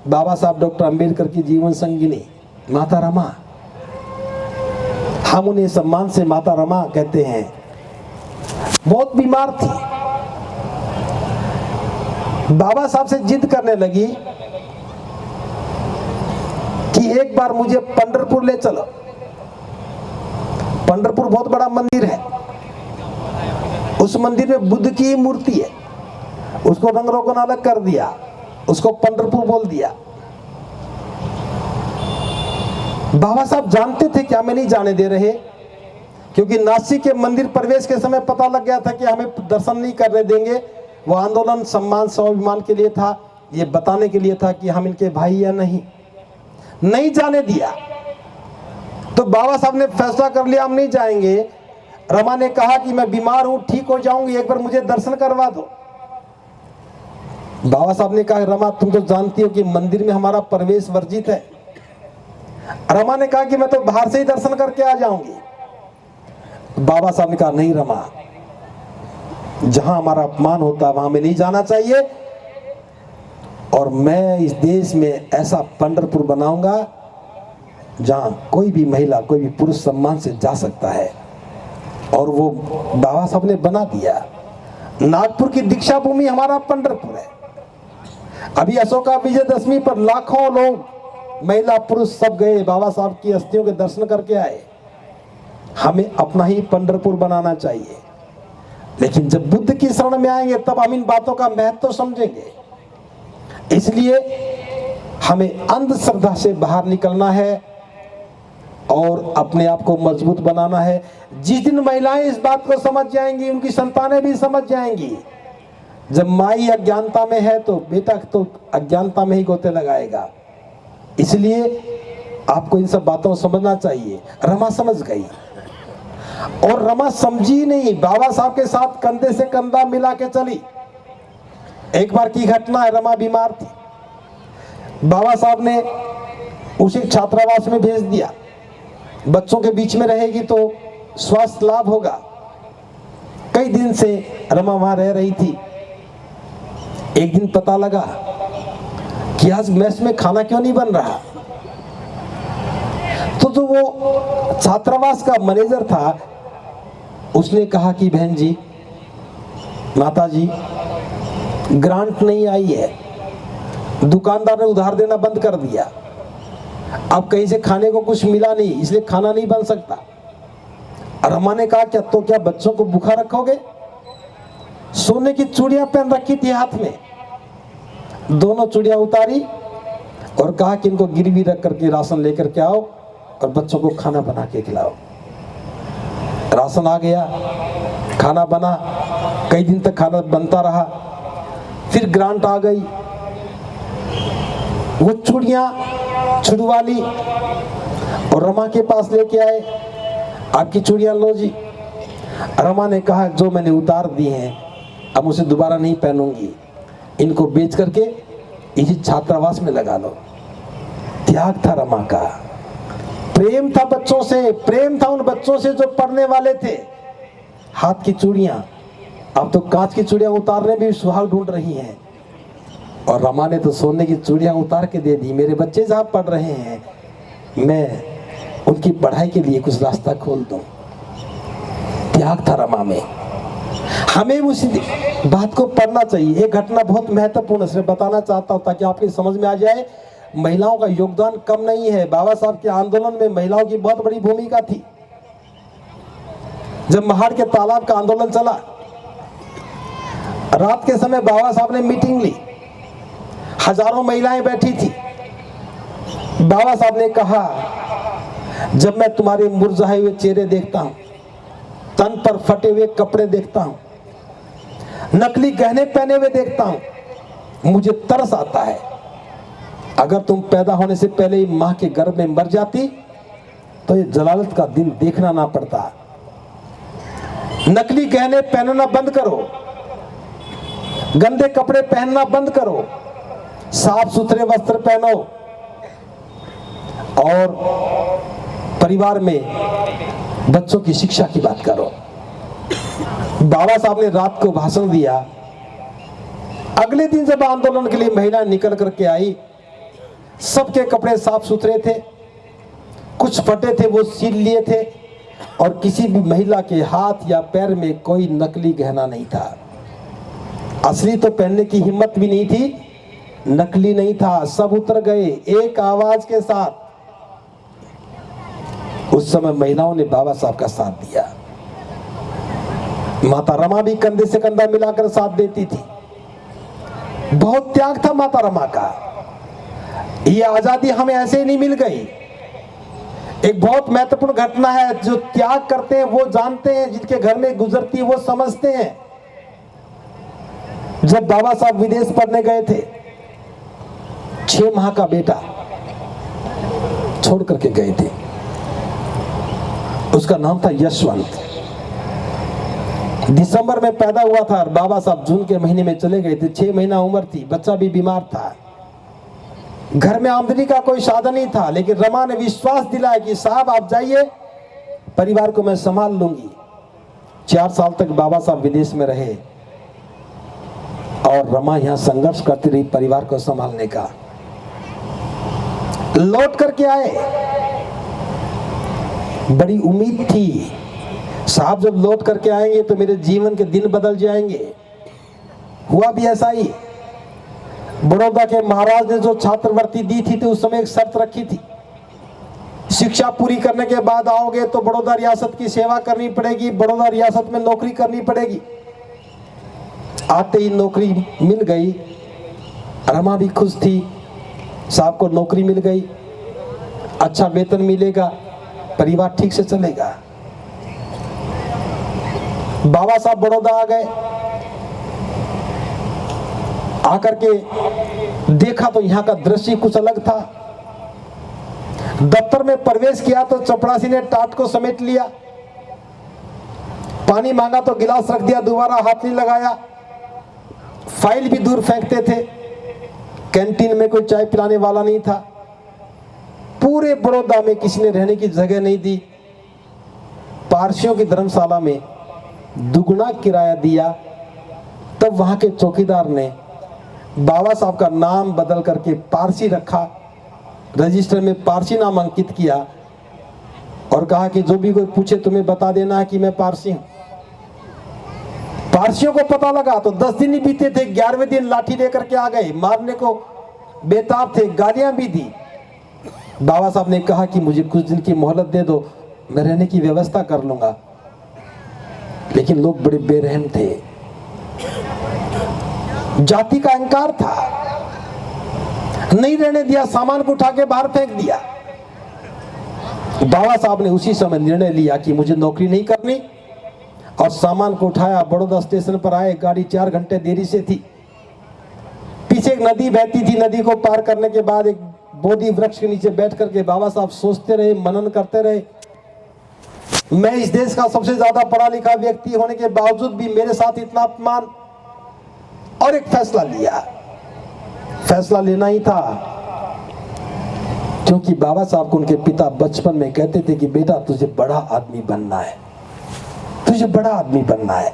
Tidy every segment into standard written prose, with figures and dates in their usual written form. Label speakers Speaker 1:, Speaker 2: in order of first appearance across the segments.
Speaker 1: बाबा साहब डॉक्टर अंबेडकर की जीवन संगिनी माता रमा, हम उन्हें सम्मान से माता रमा कहते हैं, बहुत बीमार थी। बाबा साहब से जिद करने लगी कि एक बार मुझे पंढरपुर ले चलो। पंढरपुर बहुत बड़ा मंदिर है, उस मंदिर में बुद्ध की मूर्ति है, उसको रंग रोगन अलग कर दिया, उसको पंढरपुर बोल दिया। बाबा साहब जानते थे कि हमें नहीं जाने दे रहे, क्योंकि नासिक के मंदिर प्रवेश के समय पता लग गया था कि हमें दर्शन नहीं करने देंगे। वो आंदोलन सम्मान स्वाभिमान के लिए था, ये बताने के लिए था कि हम इनके भाई या नहीं जाने दिया। तो बाबा साहब ने फैसला कर लिया हम नहीं जाएंगे। रमा ने कहा कि मैं बीमार हूं, ठीक हो जाऊंगी, एक बार मुझे दर्शन करवा दो। बाबा साहब ने कहा रमा तुम तो जानती हो कि मंदिर में हमारा प्रवेश वर्जित है। रमा ने कहा कि मैं तो बाहर से ही दर्शन करके आ जाऊंगी। बाबा साहब ने कहा नहीं रमा, जहां हमारा अपमान होता है वहां में नहीं जाना चाहिए, और मैं इस देश में ऐसा पंढरपुर बनाऊंगा जहां कोई भी महिला कोई भी पुरुष सम्मान से जा सकता है। और वो बाबा साहब ने बना दिया। नागपुर की दीक्षा भूमि हमारा पंढरपुर है। अभी अशोका विजयदशमी पर लाखों लोग महिला पुरुष सब गए, बाबा साहब की अस्थियों के दर्शन करके आए। हमें अपना ही पंढरपुर बनाना चाहिए, लेकिन जब बुद्ध की शरण में आएंगे तब हम इन बातों का महत्व समझेंगे। इसलिए हमें अंधश्रद्धा से बाहर निकलना है और अपने आप को मजबूत बनाना है। जिस दिन महिलाएं इस बात को समझ जाएंगी, उनकी संतानें भी समझ जाएंगी। जब माई अज्ञानता में है तो बेटा तो अज्ञानता में ही गोते लगाएगा। इसलिए आपको इन सब बातों को समझना चाहिए। रमा समझ गई, और रमा समझी नहीं, बाबा साहब के साथ कंधे से कंधा मिला के चली। एक बार की घटना है, रमा बीमार थी, बाबा साहब ने उसे छात्रावास में भेज दिया। बच्चों के बीच में रहेगी तो स्वास्थ्य लाभ होगा। कई दिन से रमा वहां रह रही थी। एक दिन पता लगा कि आज मेस में खाना क्यों नहीं बन रहा। तो जो वो छात्रावास का मैनेजर था उसने कहा कि बहन जी, माता जी, ग्रांट नहीं आई है, दुकानदार ने उधार देना बंद कर दिया, अब कहीं से खाने को कुछ मिला नहीं, इसलिए खाना नहीं बन सकता। रमा ने कहा क्या बच्चों को भूखा रखोगे? सोने की चूड़ियां पहन रखी थी हाथ में, दोनों चूड़ियां उतारी और कहा कि इनको गिरवी रख करके राशन लेकर के आओ और बच्चों को खाना बना के खिलाओ। राशन आ गया, खाना बना, कई दिन तक खाना बनता रहा। फिर ग्रांट आ गई, वो चूड़ियां छुड़वा ली और रमा के पास लेके आए, आपकी चूड़ियां लो जी। रमा ने कहा जो मैंने उतार दी हैं अब उसे दोबारा नहीं पहनूंगी, इनको बेच करके इसी छात्रावास में लगा लो। त्याग था रमा का, प्रेम था बच्चों से, प्रेम था उन बच्चों से जो पढ़ने वाले थे। हाथ की चूड़ियां, अब तो कांच की चूड़ियां उतारने भी सुहाग ढूंढ रही हैं, और रमा ने तो सोने की चूड़ियां उतार के दे दी। मेरे बच्चे जहां पढ़ रहे हैं, मैं उनकी पढ़ाई के लिए कुछ रास्ता खोल दूं। त्याग था रमा में। हमें उस बात को पढ़ना चाहिए। एक घटना बहुत महत्वपूर्ण है, बताना चाहता हूं ताकि आपकी समझ में आ जाए। महिलाओं का योगदान कम नहीं है। बाबा साहब के आंदोलन में महिलाओं की बहुत बड़ी भूमिका थी। जब महाड़ के तालाब का आंदोलन चला, रात के समय बाबा साहब ने मीटिंग ली, हजारों महिलाएं बैठी थी। बाबा साहब ने कहा जब मैं तुम्हारे मुरझाए हुए चेहरे देखता हूं, तन पर फटे हुए कपड़े देखता हूं, नकली गहने पहने हुए देखता हूं, मुझे तरस आता है। अगर तुम पैदा होने से पहले ही मां के गर्भ में मर जाती तो ये जलालत का दिन देखना ना पड़ता। नकली गहने पहनना बंद करो, गंदे कपड़े पहनना बंद करो, साफ सुथरे वस्त्र पहनो और परिवार में बच्चों की शिक्षा की बात करो। बाबा साहब ने रात को भाषण दिया। अगले दिन जब आंदोलन के लिए महिला निकल करके आई सबके कपड़े साफ सुथरे थे, कुछ फटे थे वो सिल लिए थे, और किसी भी महिला के हाथ या पैर में कोई नकली गहना नहीं था। असली तो पहनने की हिम्मत भी नहीं थी, नकली नहीं था, सब उतर गए एक आवाज के साथ। उस समय महिलाओं ने बाबा साहब का साथ दिया। माता रमा भी कंधे से कंधा मिलाकर साथ देती थी। बहुत त्याग था माता रमा का। ये आजादी हमें ऐसे ही नहीं मिल गई। एक बहुत महत्वपूर्ण घटना है, जो त्याग करते हैं वो जानते हैं, जिनके घर में गुजरती है वो समझते हैं। जब बाबा साहब विदेश पढ़ने गए थे, 6 माह का बेटा छोड़ करके गए थे। उसका नाम था यशवंत। दिसंबर में पैदा हुआ था और बाबा साहब जून के महीने में चले गए थे। 6 महीना उम्र थी, बच्चा भी बीमार था। घर में आमदनी का कोई साधन नहीं था, लेकिन रमा ने विश्वास दिलाया कि साहब आप जाइए, परिवार को मैं संभाल लूंगी। 4 साल तक बाबा साहब विदेश में रहे और रमा यहां संघर्ष करती रही परिवार को संभालने का। लौट करके आए, बड़ी उम्मीद थी साहब जब लौट करके आएंगे तो मेरे जीवन के दिन बदल जाएंगे। हुआ भी ऐसा ही। बड़ौदा के महाराज ने जो छात्रवृत्ति दी थी तो उस समय एक शर्त रखी थी, शिक्षा पूरी करने के बाद आओगे तो बड़ौदा रियासत की सेवा करनी पड़ेगी, बड़ौदा रियासत में नौकरी करनी पड़ेगी। आते ही नौकरी मिल गई। रमा भी खुश थी, साहब को नौकरी मिल गई, अच्छा वेतन मिलेगा, परिवार ठीक से चलेगा। बाबा साहब बड़ौदा आ गए। आकर के देखा तो यहाँ का दृश्य कुछ अलग था। दफ्तर में प्रवेश किया तो चपरासी ने टाट को समेट लिया। पानी मांगा तो गिलास रख दिया, दोबारा हाथ नहीं लगाया। फाइल भी दूर फेंकते थे। कैंटीन में कोई चाय पिलाने वाला नहीं था। पूरे बड़ौदा में किसी ने रहने की जगह नहीं दी। पारसियों की धर्मशाला में दुगुना किराया दिया। तब वहां के चौकीदार ने बाबा साहब का नाम बदल करके पारसी रखा, रजिस्टर में पारसी नाम अंकित किया और कहा कि जो भी कोई पूछे तुम्हें बता देना है कि मैं पारसी हूं। पारसियों को पता लगा तो 10 दिन ही बीते थे, 11वें दिन लाठी लेकर के आ गए, मारने को बेताब थे, गालियां भी दी। बाबा साहब ने कहा कि मुझे कुछ दिन की मोहलत दे दो, मैं रहने की व्यवस्था कर लूंगा। लेकिन लोग बड़े बेरहम थे, जाति का अहंकार था, नहीं रहने दिया, सामान को उठा के बाहर फेंक दिया। बाबा साहब ने उसी समय निर्णय लिया कि मुझे नौकरी नहीं करनी और सामान को उठाया, बड़ौदा स्टेशन पर आए। गाड़ी 4 घंटे देरी से थी। पीछे एक नदी बहती थी, नदी को पार करने के बाद एक बोधि वृक्ष के नीचे बैठ करके बाबा साहब सोचते रहे, मनन करते रहे। मैं इस देश का सबसे ज्यादा पढ़ा लिखा व्यक्ति होने के बावजूद भी मेरे साथ इतना अपमान। और एक फैसला लिया, फैसला लेना ही था, क्योंकि बाबा साहब को उनके पिता बचपन में कहते थे कि बेटा तुझे बड़ा आदमी बनना है, तुझे बड़ा आदमी बनना है।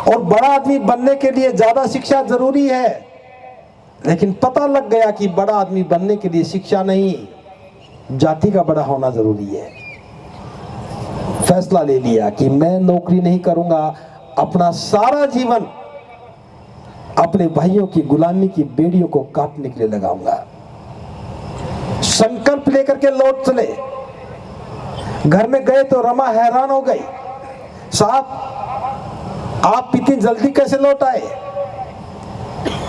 Speaker 1: और बड़ा आदमी बनने के लिए ज्यादा शिक्षा जरूरी है। लेकिन पता लग गया कि बड़ा आदमी बनने के लिए शिक्षा नहीं, जाति का बड़ा होना जरूरी है। फैसला ले लिया कि मैं नौकरी नहीं करूंगा, अपना सारा जीवन अपने भाइयों की गुलामी की बेड़ियों को काटने के लिए लगाऊंगा। संकल्प लेकर के लौट चले। घर में गए तो रमा हैरान हो गई, साहब आप इतनी जल्दी कैसे लौट आए?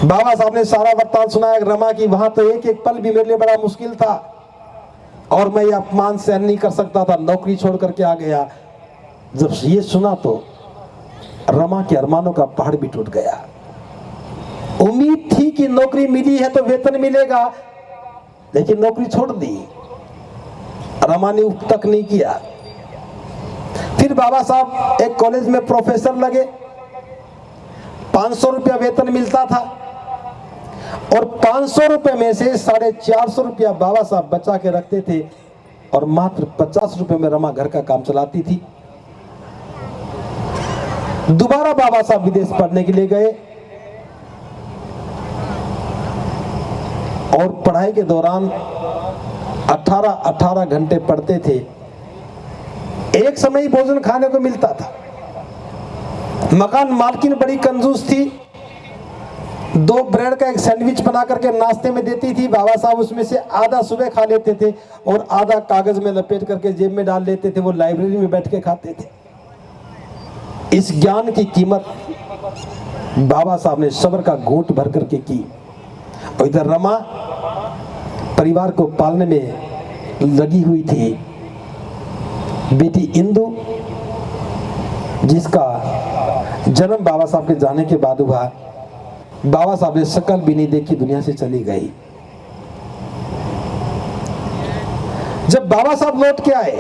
Speaker 1: बाबा साहब ने सारा वृत्तांत सुनाया रमा की, वहां तो एक एक पल भी मेरे लिए बड़ा मुश्किल था और मैं ये अपमान सहन नहीं कर सकता था, नौकरी छोड़ करके आ गया। जब ये सुना तो रमा के अरमानों का पहाड़ भी टूट गया। उम्मीद थी कि नौकरी मिली है तो वेतन मिलेगा, लेकिन नौकरी छोड़ दी। रमा ने उप तक नहीं किया। फिर बाबा साहब एक कॉलेज में प्रोफेसर लगे। 500 रुपया वेतन मिलता था और 500 रुपए में से 450 रुपया बाबा साहब बचा के रखते थे और मात्र 50 रुपए में रमा घर का काम चलाती थी। दोबारा बाबा साहब विदेश पढ़ने के लिए गए। और पढ़ाई के दौरान 18 घंटे पढ़ते थे। एक समय ही भोजन खाने को मिलता था। मकान मालकिन बड़ी कंजूस थी, 2 ब्रेड का एक सैंडविच बना करके नाश्ते में देती थी। बाबा साहब उसमें से आधा सुबह खा लेते थे और आधा कागज में लपेट करके जेब में डाल लेते थे। वो लाइब्रेरी में बैठ के खाते थे। इस ज्ञान की कीमत बाबा साहब ने सब्र का घूंट भर करके की। और इधर रमा परिवार को पालने में लगी हुई थी। बेटी इंदु, जिसका जन्म बाबा साहब के जाने के बाद हुआ, बाबा साहब ने शक्ल भी नहीं देखी, दुनिया से चली गई। जब बाबा साहब लौट के आए,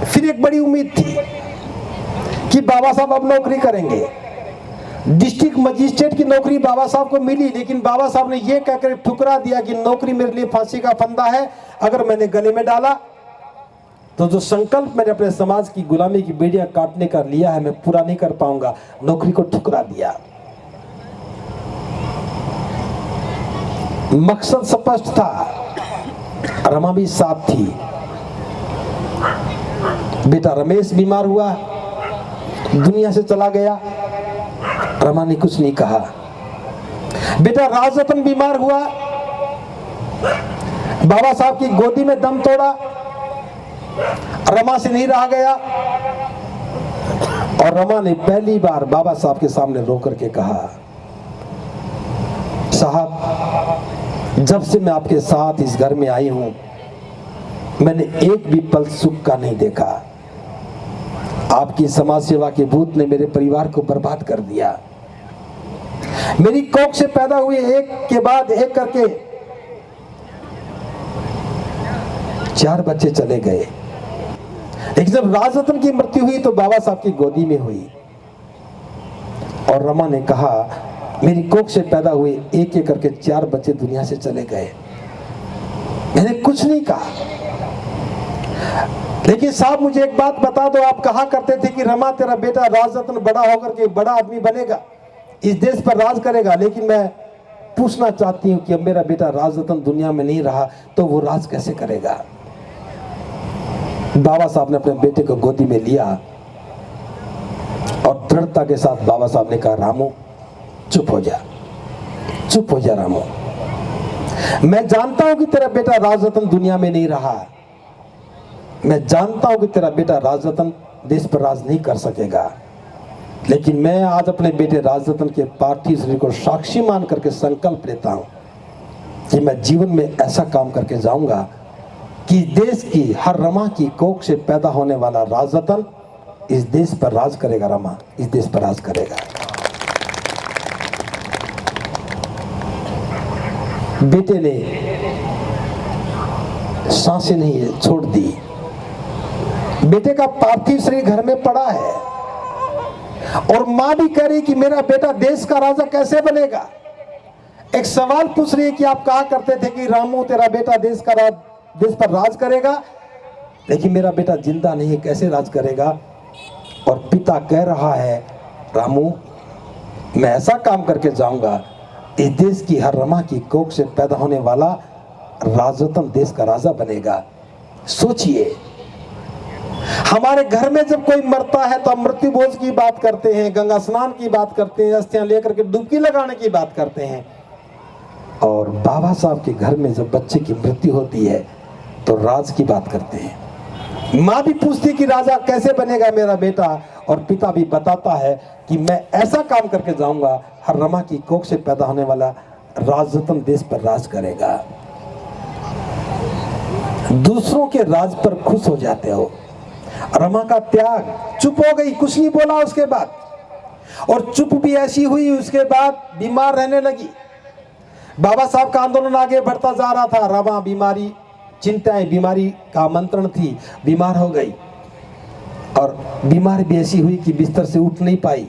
Speaker 1: फिर एक बड़ी उम्मीद थी कि बाबा साहब अब नौकरी करेंगे। डिस्ट्रिक्ट मजिस्ट्रेट की नौकरी बाबा साहब को मिली, लेकिन बाबा साहब ने यह कहकर ठुकरा दिया कि नौकरी मेरे लिए फांसी का फंदा है। अगर मैंने गले में डाला तो जो संकल्प मैंने अपने समाज की गुलामी की बेड़ियां काटने का लिया है, मैं पूरा नहीं कर पाऊंगा। नौकरी को ठुकरा दिया। मकसद स्पष्ट था, रमा भी साथ थी। बेटा रमेश बीमार हुआ, दुनिया से चला गया। रमा ने कुछ नहीं कहा। बेटा राजरतन बीमार हुआ, बाबा साहब की गोदी में दम तोड़ा, रमा से नहीं रहा गया। और रमा ने पहली बार बाबा साहब के सामने रो करके कहा, साहब जब से मैं आपके साथ इस घर में आई हूं, मैंने एक भी पल सुख का नहीं देखा। आपकी समाज सेवा के भूत ने मेरे परिवार को बर्बाद कर दिया। मेरी कोख से पैदा हुए एक के बाद एक करके 4 बच्चे चले गए। लेकिन जब राजरतन की मृत्यु हुई तो बाबा साहब की गोदी में हुई। और रमा ने कहा, मेरी कोख से पैदा हुए एक एक करके 4 बच्चे दुनिया से चले गए। मैंने कुछ नहीं कहा। लेकिन साहब मुझे एक बात बता दो, आप कहा करते थे कि रमा तेरा बेटा राजरतन बड़ा होकर के बड़ा आदमी बनेगा, इस देश पर राज करेगा। लेकिन मैं पूछना चाहती हूं कि अब मेरा बेटा राजरतन दुनिया में नहीं रहा तो वो राज कैसे करेगा। बाबा साहब ने अपने बेटे को गोदी में लिया और दृढ़ता के साथ बाबा साहब ने कहा, रामू चुप हो जा, चुप हो जा रामू। मैं जानता हूं कि तेरा बेटा राजरतन दुनिया में नहीं रहा। मैं जानता हूं कि तेरा बेटा राजरतन देश पर राज नहीं कर सकेगा। लेकिन मैं आज अपने बेटे राजरतन के पार्थिव शरीर को साक्षी मान करके संकल्प लेता हूं कि मैं जीवन में ऐसा काम करके जाऊंगा कि देश की हर रमा की कोख से पैदा होने वाला राजरतन इस देश पर राज करेगा। रमा इस देश पर राज करेगा। बेटे ने सांसें नहीं छोड़ दी। बेटे का पार्थिव शरीर घर में पड़ा है और मां भी कह रही कि मेरा बेटा देश का राजा कैसे बनेगा। एक सवाल पूछ रही है कि आप कहा करते थे कि रामू तेरा बेटा देश पर राज करेगा, लेकिन मेरा बेटा जिंदा नहीं है, कैसे राज करेगा। और पिता कह रहा है, रामू मैं ऐसा काम करके जाऊंगा, इस देश की हर रमा की कोख से पैदा होने वाला राजरतन देश का राजा बनेगा। सोचिए, हमारे घर में जब कोई मरता है तो हम मृत्यु भोज की बात करते हैं, गंगा स्नान की बात करते हैं, अस्थियां लेकर के डुबकी लगाने की बात करते हैं। और बाबा साहब के घर में जब बच्चे की मृत्यु होती है तो राज की बात करते हैं। माँ भी पूछती कि राजा कैसे बनेगा मेरा बेटा, और पिता भी बताता है कि मैं ऐसा काम करके जाऊंगा, हर रमा की कोख से पैदा होने वाला राजरतन देश पर राज करेगा। दूसरों के राज पर खुश हो जाते हो। रमा का त्याग, चुप हो गई, कुछ नहीं बोला उसके बाद। और चुप भी ऐसी हुई, उसके बाद बीमार रहने लगी। बाबा साहब का आंदोलन आगे बढ़ता जा रहा था। रमा बीमारी, चिंताएं, बीमारी का आमंत्रण थी, बीमार हो गई। और बीमार भी ऐसी हुई कि बिस्तर से उठ नहीं पाई।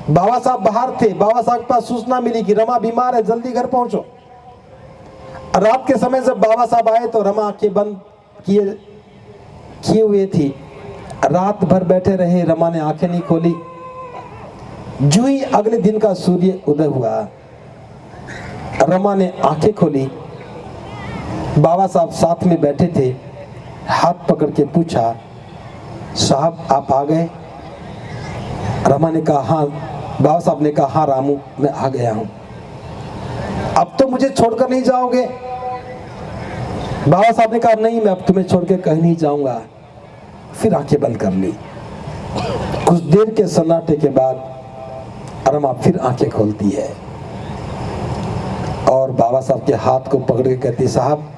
Speaker 1: बाबा साहब बाहर थे, बाबा साहब के पास सूचना मिली कि रमा बीमार है, जल्दी घर पहुंचो। रात के समय जब बाबा साहब आए तो रमा आंखें बंद किए हुए थी। रात भर बैठे रहे, रमा ने आंखें नहीं खोली। जो ही अगले दिन का सूर्य उदय हुआ, रमा ने आंखें खोली। बाबा साहब साथ में बैठे थे। हाथ पकड़ के पूछा, साहब आप आ गए? रमा ने कहा हाँ। बाबा साहब ने कहा हाँ रामू, मैं आ गया हूं। अब तो मुझे छोड़कर नहीं जाओगे? बाबा साहब ने कहा नहीं, मैं अब तुम्हें छोड़ के कहीं नहीं जाऊंगा। फिर आंखें बंद कर ली। कुछ देर के सन्नाटे के बाद रमा फिर आंखें खोलती है और बाबा साहब के हाथ को पकड़ के कहती, साहब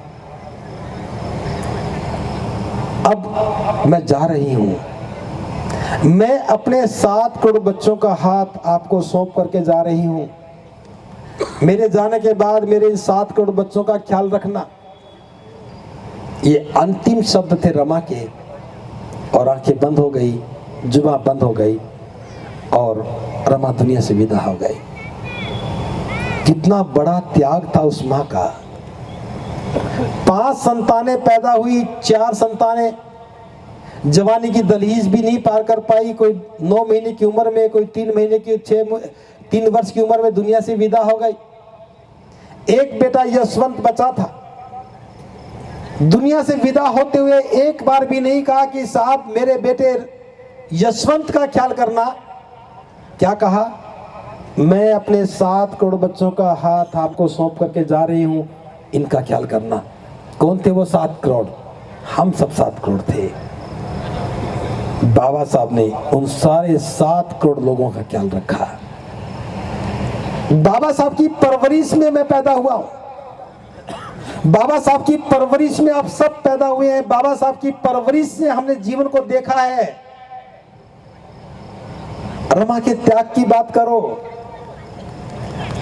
Speaker 1: अब मैं जा रही हूं। मैं अपने 7 करोड़ बच्चों का हाथ आपको सौंप करके जा रही हूं। मेरे जाने के बाद मेरे इन 7 करोड़ बच्चों का ख्याल रखना। ये अंतिम शब्द थे रमा के, और आंखें बंद हो गई, जुबान बंद हो गई और रमा दुनिया से विदा हो गई। कितना बड़ा त्याग था उस माँ का। 5 संतानें पैदा हुई, 4 संतानें जवानी की दहलीज भी नहीं पार कर पाई। कोई 9 महीने की उम्र में, कोई 3 महीने की 3 वर्ष की उम्र में दुनिया से विदा हो गई। एक बेटा यशवंत बचा था। दुनिया से विदा होते हुए एक बार भी नहीं कहा कि साहब मेरे बेटे यशवंत का ख्याल करना। क्या कहा? मैं अपने 7 करोड़ बच्चों का हाथ आपको सौंप करके जा रही हूं, इनका ख्याल करना। कौन थे वो 7 करोड़? हम सब 7 करोड़ थे। बाबा साहब ने उन सारे 7 करोड़ लोगों का ख्याल रखा। बाबा साहब की परवरिश में मैं पैदा हुआ हूं। बाबा साहब की परवरिश में आप सब पैदा हुए हैं। बाबा साहब की परवरिश से हमने जीवन को देखा है। रमा के त्याग की बात करो।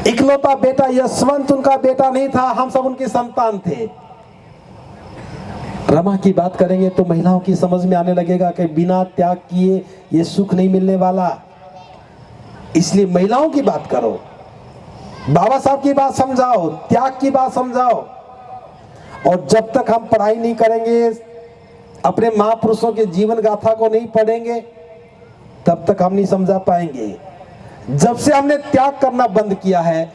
Speaker 1: इकलौता बेटा यशवंत उनका बेटा नहीं था, हम सब उनके संतान थे। रमा की बात करेंगे तो महिलाओं की समझ में आने लगेगा कि बिना त्याग किए ये सुख नहीं मिलने वाला। इसलिए महिलाओं की बात करो, बाबा साहब की बात समझाओ, त्याग की बात समझाओ। और जब तक हम पढ़ाई नहीं करेंगे, अपने महापुरुषों के जीवन गाथा को नहीं पढ़ेंगे, तब तक हम नहीं समझा पाएंगे। जब से हमने त्याग करना बंद किया है,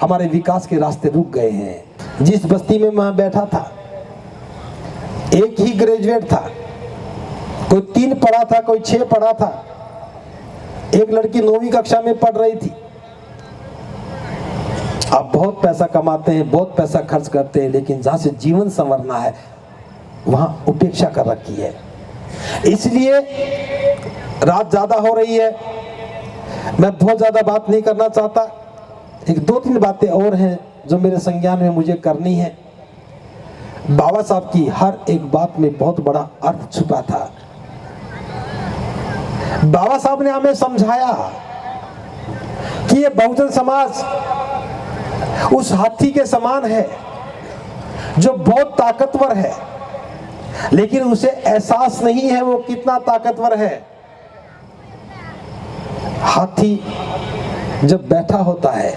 Speaker 1: हमारे विकास के रास्ते रुक गए हैं। जिस बस्ती में मैं बैठा था, एक ही ग्रेजुएट था। कोई 3 पढ़ा था, कोई 6 पढ़ा था। एक लड़की 9वीं कक्षा में पढ़ रही थी। आप बहुत पैसा कमाते हैं, बहुत पैसा खर्च करते हैं, लेकिन जहां से जीवन संवरना है वहां उपेक्षा कर रखी है। इसलिए रात ज्यादा हो रही है, मैं बहुत ज्यादा बात नहीं करना चाहता। एक 2-3 बातें और हैं जो मेरे संज्ञान में मुझे करनी है। बाबा साहब की हर एक बात में बहुत बड़ा अर्थ छुपा था। बाबा साहब ने हमें समझाया कि ये बहुजन समाज उस हाथी के समान है जो बहुत ताकतवर है, लेकिन उसे एहसास नहीं है वो कितना ताकतवर है। हाथी जब बैठा होता है,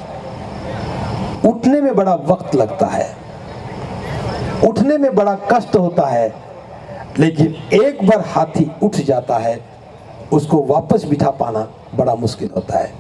Speaker 1: उठने में बड़ा वक्त लगता है, उठने में बड़ा कष्ट होता है, लेकिन एक बार हाथी उठ जाता है, उसको वापस बिठा पाना बड़ा मुश्किल होता है।